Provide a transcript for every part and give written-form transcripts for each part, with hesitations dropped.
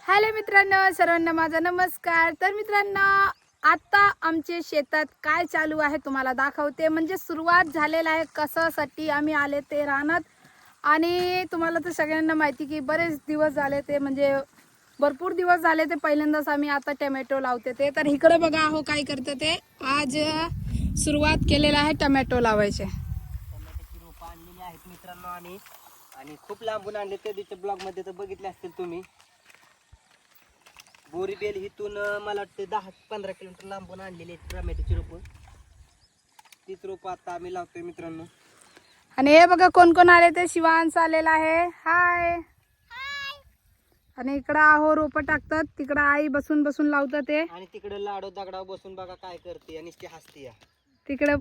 Hello मित्रांनो, सर्वांना माझा नमस्कार। तर मित्रांनो, आता आमचे शेतात काय चालू आहे तुम्हाला दाखवते। म्हणजे सुरुवात झालेला आहे कशासाठी आम्ही आले ते रानात। आणि तुम्हाला तर सगळ्यांना माहिती की बरेच दिवस झाले ते, म्हणजे भरपूर दिवस झाले ते पहिल्यांदाच आम्ही आता टोमॅटो लावते ते। तर इकडे बघा हो काय करते ते, आज सुरुवात केलेला आहे टोमॅटो लावायचे। टोमॅटोची रोपं आणलेली आहेत मित्रांनो आम्ही, आणि खूप लांबून आणले ते तिच्या ब्लॉग मध्ये तर बघितले असतील तुम्ही। बोरीबेल इथून मला वाटते 10-15 किलोमीटर लांबून आणलेली आहेत टोमॅटोची रोपं। तीच रोपं आता आम्ही लावतोय मित्रांनो। आणि हे बघा कोण कोण आले ते, शिवांश आलेला आहे, हाय। आणि इकडं आहो रोपं टाकतात, तिकडं आई बसून बसून लावतात ते। आणि तिकडे लाडो दगडावर बसून बघा काय करते आणि ती हसते। तिकडे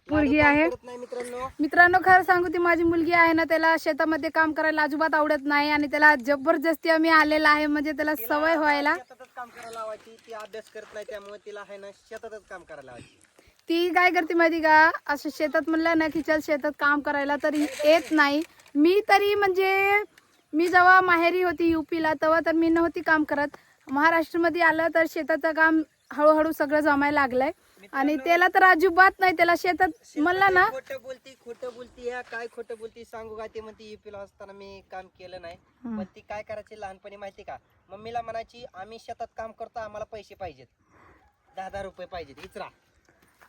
मुलगी आहे नाही मित्रांनो। मित्रांनो, खरं सांगू ती माझी मुलगी आहे ना, त्याला शेतामध्ये काम करायला अजिबात आवडत नाही। आणि त्याला जबरदस्ती आम्ही आलेला आहे, म्हणजे त्याला सवय व्हायला। शेतातच काम करायला लावायची, ती अभ्यास करत नाही त्यामुळे तिला आहे ना शेतातच काम करायला लावायची। ती काय करते माहिती का, असं शेतात म्हणलं ना की चल शेतात काम करायला, तर येत नाही। मी तरी म्हणजे मी जेव्हा माहेरी होती UP ला, तेव्हा तर मी नव्हती काम करत। महाराष्ट्रामध्ये आलं तर शेताचं काम हळूहळू सगळं जमायला लागलंय। आणि त्याला तर अजिबात नाही, त्याला शेतात म्हणलं ना, खोटं बोलती ह्या काय खोटं बोलती सांगू का, ती म्हणती UP ला असताना मी काम केलं नाही। पण ती काय करायची लहानपणी माहिती का, मम्मीला म्हणायची आम्ही शेतात काम करतो, आम्हाला पैसे पाहिजेत, 10-10 रुपये पाहिजेत, इचरा।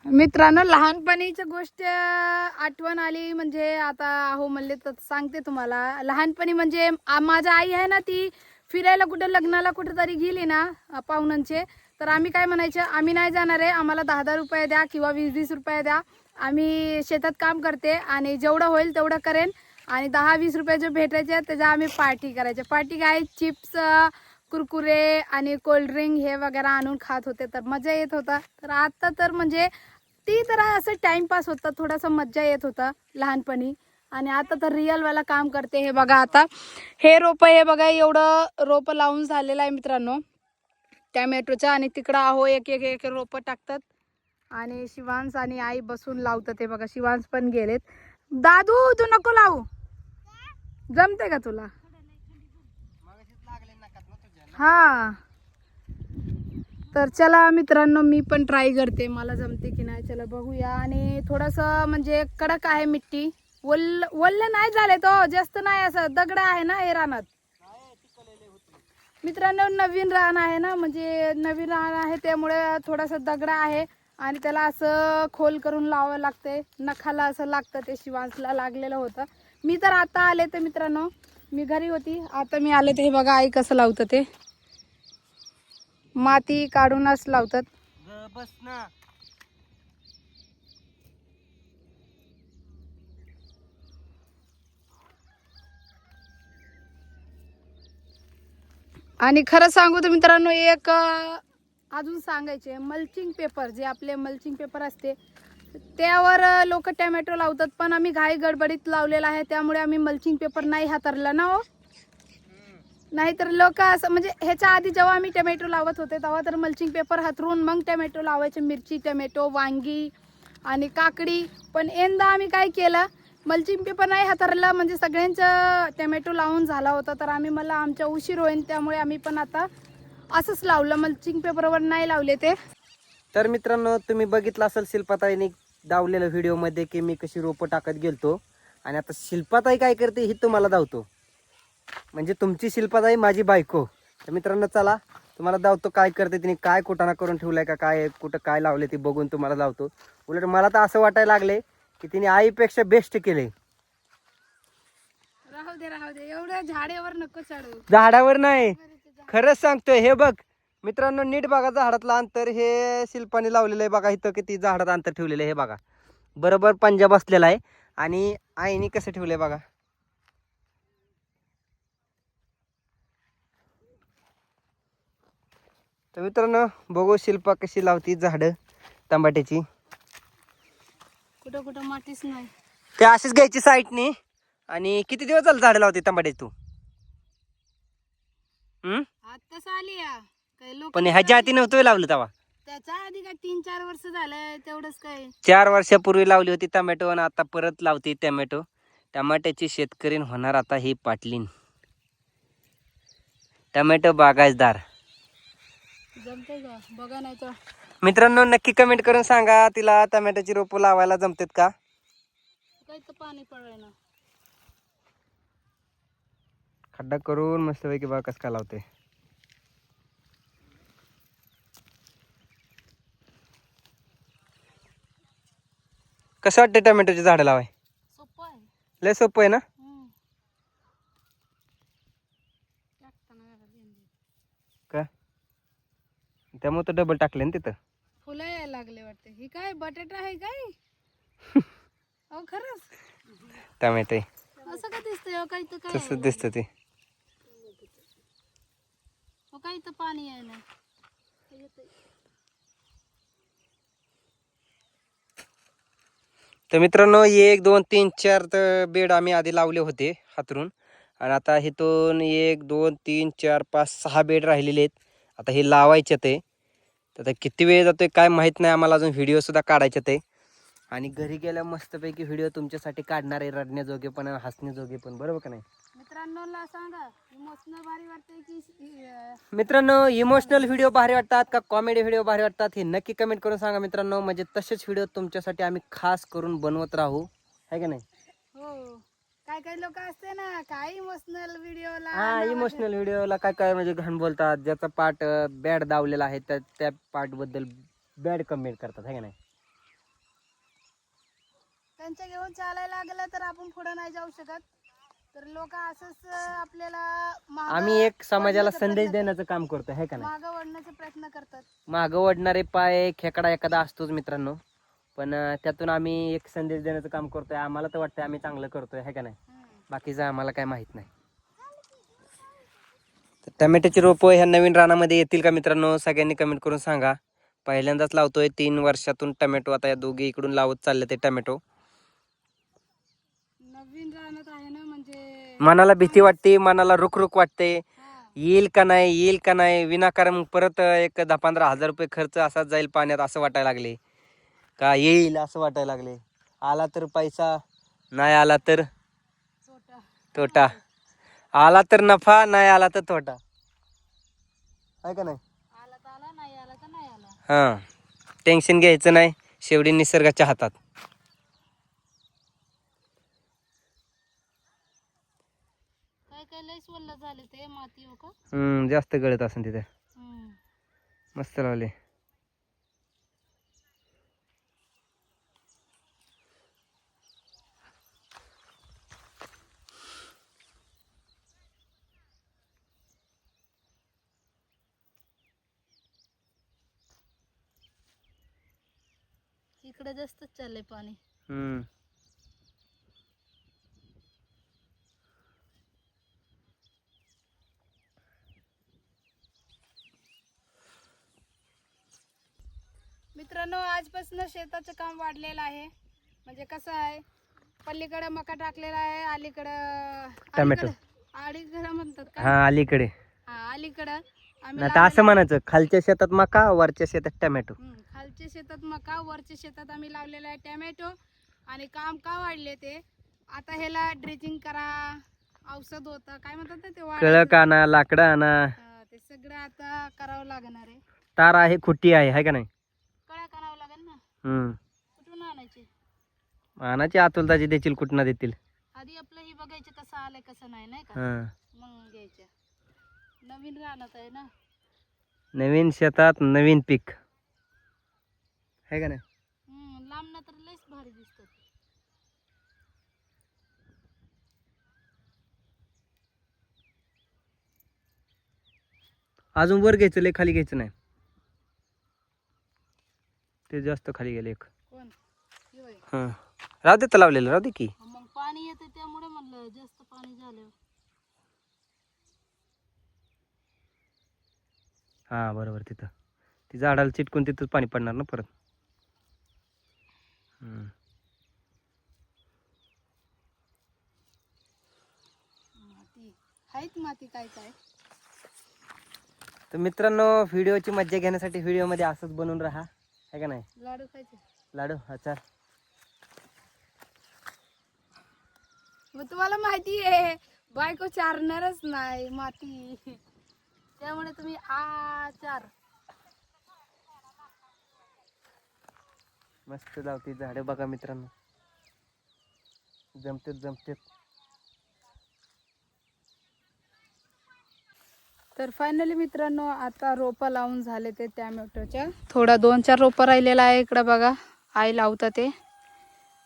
मित्रांनो, लहानपणीची गोष्ट आठवण आली म्हणजे आता अहो म्हणले तर सांगते तुम्हाला। लहानपणी म्हणजे माझ्या आई आहे ना, ती फिरायला कुठं लग्नाला कुठं तरी गेली ना पाहुण्यांचे, तर आम्ही काय म्हणायचं, आम्ही नाही जाणार आहे, आम्हाला 10-10 रुपये द्या किंवा 20-20 रुपये द्या, आम्ही शेतात काम करते आणि जेवढं होईल तेवढं करेन। आणि 10-20 रुपये जे भेटायचे त्याचा आम्ही पार्टी करायचे। पार्टी काय, चिप्स, कुरकुरे आणि कोल्ड्रिंक हे वगैरे आणून खात होते, तर मजा येत होता। तर आता तर म्हणजे ती तर असं टाइमपास होता, थोडासा मज्जा येत होता लहानपणी। आणि आता तर रिअल वाला काम करते। हे बघा आता हे रोप, हे बघा एवढं रोप लावून झालेलं आहे मित्रांनो टोमॅटोचं। आणि तिकडं आहो एक एक एक रोप टाकतात आणि शिवांश आणि आई बसून लावतात। हे बघा शिवांश पण गेलेत। दादू तू नको लावू, जमते का तुला? हा, तर चला मित्रांनो, मी पण ट्राय करते, मला जमते की नाही, चला बघूया। आणि थोडंसं म्हणजे कडक आहे मिट्टी, वल्ल नाही झाले तो जास्त नाही, असं दगड आहे ना हे रानात मित्रांनो। नवीन रान आहे ना, म्हणजे नवीन रान आहे त्यामुळे थोडासा दगड आहे आणि त्याला असं खोल करून लावावं लागते, नखाला असं लागतं, ते शिवांशला लागलेलं होतं। मी तर आता आले ते मित्रांनो, मी घरी होती, आता मी आले ते हे बघा आई कसं लावतं ते, माती काढूनच लावतात। बस ना। आणि खरं सांगू तर मित्रांनो, एक अजून सांगायचे, मल्चिंग पेपर, जे आपले मल्चिंग पेपर असते त्यावर लोक टोमॅटो लावतात, पण आम्ही घाई गडबडीत लावलेला आहे त्यामुळे आम्ही मल्चिंग पेपर नाही हाताळला ना हो। नाहीतर लोक असं म्हणजे ह्याच्या आधी जेव्हा आम्ही टोमॅटो लावत होते तेव्हा तर मल्चिंग पेपर हातरून मग टोमॅटो लावायचे, मिरची, टोमॅटो, वांगी आणि काकडी। पण यंदा आम्ही काय केलं, मल्चिंग पेपर नाही हाताळला, म्हणजे सगळ्यांचं टोमॅटो लावून झाला होता, तर आम्ही मला आमच्या उशीर होईल त्यामुळे आम्ही पण आता असंच लावलं, मल्चिंग पेपरवर नाही लावले ते। तर मित्रांनो, तुम्ही बघितलं असेल शिल्पाताईने दावलेलं व्हिडिओ मध्ये की मी कशी रोपं टाकत गेलतो, आणि आता शिल्पाताई काय करते ही तुम्हाला दावतो, म्हणजे तुमची शिल्पाताई माझी बायको। तर मित्रांनो चला तुम्हाला दावतो काय करते तिने, काय कुटाणा करून ठेवलाय का, काय कुठं काय लावले ते बघून तुम्हाला दावतो। उलट मला तर असं वाटायला लागले की तिने आईपेक्षा बेस्ट केले। राहू दे राहू दे, एवढ्या झाडेवर नको चढू। झाडावर नाही, खरंच सांगतोय, हे बघ मित्रांनो नीट बघा झाडातलं अंतर, हे शिल्पाने लावलेलं आहे बघा, इथं किती झाडात अंतर ठेवलेलं आहे हे बघा, बरोबर पंजा बसलेला आहे। आणि आईने कसं ठेवलंय बघा। तर मित्रांनो बघू शिल्पा कशी लावती झाड टमाट्याची। कुठं कुठं मातीच नाही, ते अशीच घ्यायची साईडनी। आणि किती दिवस झालं झाड लावते टमाट्याची तू? आताच आली या काय लोक, पण ह्याच्या आधी नव्हतं लावलं तेव्हा? त्याच्या आधी काय 3-4 वर्ष झालं तेवढंच काय। 4 वर्षापूर्वी लावली होती टमॅटो, आणि आता परत लावते टमॅटो। टमाट्याची शेतकरी होणार आता ही पाटलीन। टमॅटो बागायतदार. जमतंय का बघा नाही तर मित्रांनो नक्की कमेंट करून सांगा तिला टमॅटोची रोपं लावायला जमतात का. काही तर पाणी पडलंय ना. खड्डा करून मस्तपैकी बघा कसं काय लावते. कसं वाटतं टमॅटोची झाडं लावाय. सोपं आहे. लय सोपं आहे ना. का त्यामुळे तर डबल टाकले ना तिथं. फुलं यायला लागले वाटते. ही काय बटाटा आहे काय? अहो खरंच टमॅटो असं का दिसतंय? अहो काही तर काय तसंच दिसतं ते. अहो काही तर पाणी यायला. तर मित्रांनो 1 2 3 4 तर बेड आम्ही आधी लावले होते हातरून. आणि आता इथून 1 2 3 4 5 6 बेड राहिलेले आहेत. आता हे लावायचे ते. तर आता किती वेळ जातोय काय माहीत नाही आम्हाला. अजून व्हिडिओ सुद्धा काढायचे ते. आणि घरी गेल्या मस्तपैकी व्हिडिओ तुमच्यासाठी काढणार आहे. रडण्याजोगे पण हसण्याजोगे पण. बरोबर का नाही मित्रांनो सांगा इमोशनल भारी वाटते की मित्रांनो इमोशनल व्हिडिओ भारी वाटतात का कॉमेडी व्हिडिओ भारी वाटतात हे नक्की कमेंट करून सांगा मित्रांनो. म्हणजे तसेच व्हिडिओ तुमच्यासाठी आम्ही खास करून बनवत राहू है का नाही. हो काय लोक असते ना काय इमोशनल व्हिडिओला. हा इमोशनल व्हिडिओला काय काय म्हणजे घाण बोलतात. ज्याचा पार्ट बॅड दावलेला आहे त्या पार्ट बद्दल बॅड कमेंट करतात है का नाही. त्यांच्या घेऊन चालायला लागलं तर आपण पुढे नाही जाऊ शकत. तर लोक असंच आपल्याला आम्ही एक समाजाला संदेश देण्याचं काम करतो है का नाही. मागं ओढण्याचा प्रयत्न करतात. मागं ओढणारे पाय खेकडा एखादा असतोच मित्रांनो. पण त्यातून आम्ही एक संदेश देण्याचं काम करतोय. आम्हाला तर वाटतंय आम्ही चांगलं करतोय है का नाही. बाकीचं आम्हाला काय माहित नाही. तर टमॅटोची रोपं ह्या नवीन रानामध्ये येतील का मित्रांनो सगळ्यांनी कमेंट करून सांगा. पहिल्यांदाच लावतोय 3 वर्षातून टमॅटो. आता या दोघी इकडून लावत चालले ते टमॅटो. नवीन रानात आहे ना म्हणजे मनाला भीती वाटते. मनाला रुक वाटते. येईल का नाही विनाकारण परत एक 10-15 हजार रुपये खर्च असाच जाईल पाण्यात असं वाटायला लागले. का येईल असं वाटायला लागले. आला तर पैसा नाही आला तर तोटा. आला तर नफा नाही आला तर तोटा आहे का नाही. आला तर आला नाही आला तर नाही आला. हां टेन्शन घ्यायचं नाही. शेवटी निसर्गाच्या हातात. काय लय स्वल्ल झाले ते माती हो का. जास्त गळत असेल तिथे. मस्त लावले. इकडे जास्तच चाललंय पाणी. मित्रांनो आजपासून शेताचं काम वाढलेलं आहे. म्हणजे कसं आहे पलीकडे मका टाकलेला आहे. अलीकडं टोमॅटो. अलीकडे म्हणतात का. हा अलीकडे. हा अलीकडं आम्ही आता असं म्हणायचं खालच्या शेतात मका वरच्या शेतात टोमॅटो. खालच्या शेतात मका वरच्या शेतात आम्ही लावलेला आहे टोमॅटो. आणि काम का वाढले ते आता ह्याला ड्रेजिंग करा औषध होतं काय म्हणतात ना ते कळक आणा लाकडं आणा ते सगळं आता करावं लागणार आहे. तार आहे खुटी आहे का नाही. कळ्या करावं लागेल ना. कुठून आणायचे. आणाची आतुलताची देतील कुठनं देतील. आधी आपलं ही बघायचं कसं आलंय कसं नाही नाही का. मग घ्यायचं. नवीन रानात आहे ना. नवीन शेतात नवीन पीक है का नाही. लांब तर लयच भारी दिसतात. अजून वर घ्यायचं लय खाली घ्यायचं नाही. ते जास्त खाली गेले एक. कोण राहू दे तर लावलेलं राहू दे की. मग पाणी येते त्यामुळे म्हणलं जास्त पाणी झालं. हा बरोबर तिथं ती झाडाला चिटकून तिथंच पाणी पडणार ना परत. माती हायत माती काय काय. तर मित्रांनो व्हिडिओची मज्जा घेण्यासाठी व्हिडिओमध्ये असंच बनवून राहा है का नाही. लाडू खायचे. लाडू अच्छा. मग तुम्हाला माहिती आहे बायको चारणारच नाही माती. त्यामुळे तुम्ही आचार. मस्त धावते झाडे बघा मित्रांनो, जमतेत. तर फायनली मित्रांनो आता रोपं लावून झाले ते टॅमॅटोच्या. थोडा 2-4 रोपं राहिलेला आहे इकडं बघा, आई लावतात ते.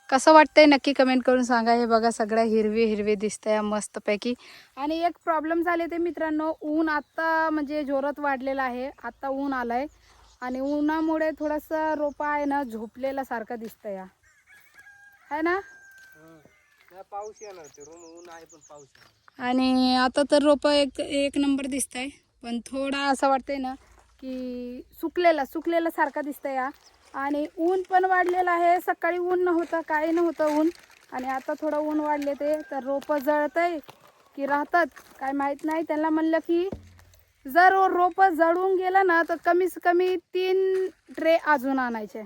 कसं वाटतंय नक्की कमेंट करून सांगा. हे बघा सगळ्या हिरवे दिसतंय मस्तपैकी. आणि एक प्रॉब्लेम झाले ते मित्रांनो, ऊन आत्ता म्हणजे जोरात वाढलेलं आहे. आत्ता ऊन आलंय आणि उन्हामुळे थोडंसं रोपं आहे ना झोपलेला सारखं दिसतंय है ना. पाऊस येणार ते ऊन आहे पण पाऊस. आणि आता तर रोपं एक नंबर दिसतंय, पण थोडा असं वाटतंय ना की सुकलेला सारखा दिसतंय. आणि ऊन पण वाढलेलं आहे. सकाळी ऊन नव्हतं, काही नव्हतं ऊन, आणि आता थोडं ऊन वाढले ते. तर रोपं जळतंय की राहतात काय माहीत नाही. त्यांना म्हणलं की जर रोपं जळून गेलं ना तर कमीत कमी 3 ट्रे अजून आणायचे,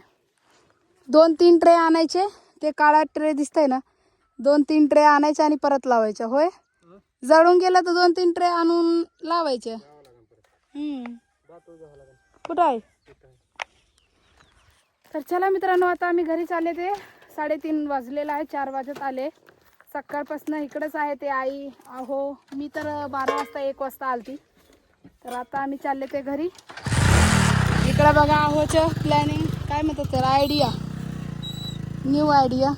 2-3 ट्रे आणायचे. ते काळा ट्रे दिसतंय ना, 2-3 ट्रे आणायचे आणि परत लावायचे. होय, जळून गेलं तर 2-3 ट्रे आणून लावायचे. कुठं आहे. तर चला मित्रांनो, आता आम्ही घरी चालले. ते 3:30 वाजलेला आहे, 4 वाजत आले. सकाळपासून इकडेच आहे ते आई आहो. मी तर 12 वाजता 1 वाजता आलती. तर आता आम्ही चालले ते घरी. इकडं बघा आहोचं प्लॅनिंग, काय म्हणतात तर आयडिया, न्यू आयडिया.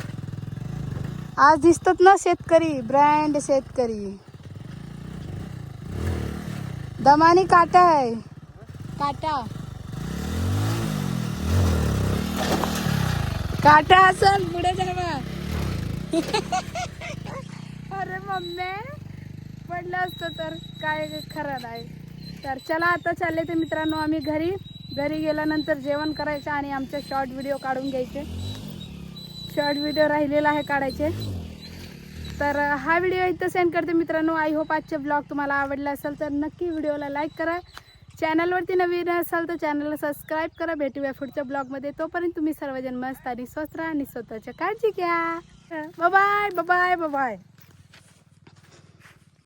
आज दिसतात ना शेतकरी, ब्रँड शेतकरी. दमानी काटा आहे, काटा असेल पुढे जावा. अरे मम्मी पडलं असतं तर काय खरं नाही. तर चला आता चालले ते मित्रांनो आम्ही घरी गेल्यानंतर जेवण करायचं आणि आमचे शॉर्ट व्हिडिओ काढून घ्यायचे. शॉर्ट व्हिडिओ राहिलेला आहे काढायचे. तर हा व्हिडिओ इथं सेंड करते मित्रांनो. आय होप आजचे ब्लॉग तुम्हाला आवडला असेल तर नक्की व्हिडिओला लाईक करा. चॅनलवरती नवीन असाल तर चॅनलला सबस्क्राईब करा. भेटूया पुढच्या ब्लॉगमध्ये. तोपर्यंत तुम्ही सर्वजण मस्त आणि स्वस्त राहा आणि स्वतःची काळजी घ्या. Bye bye.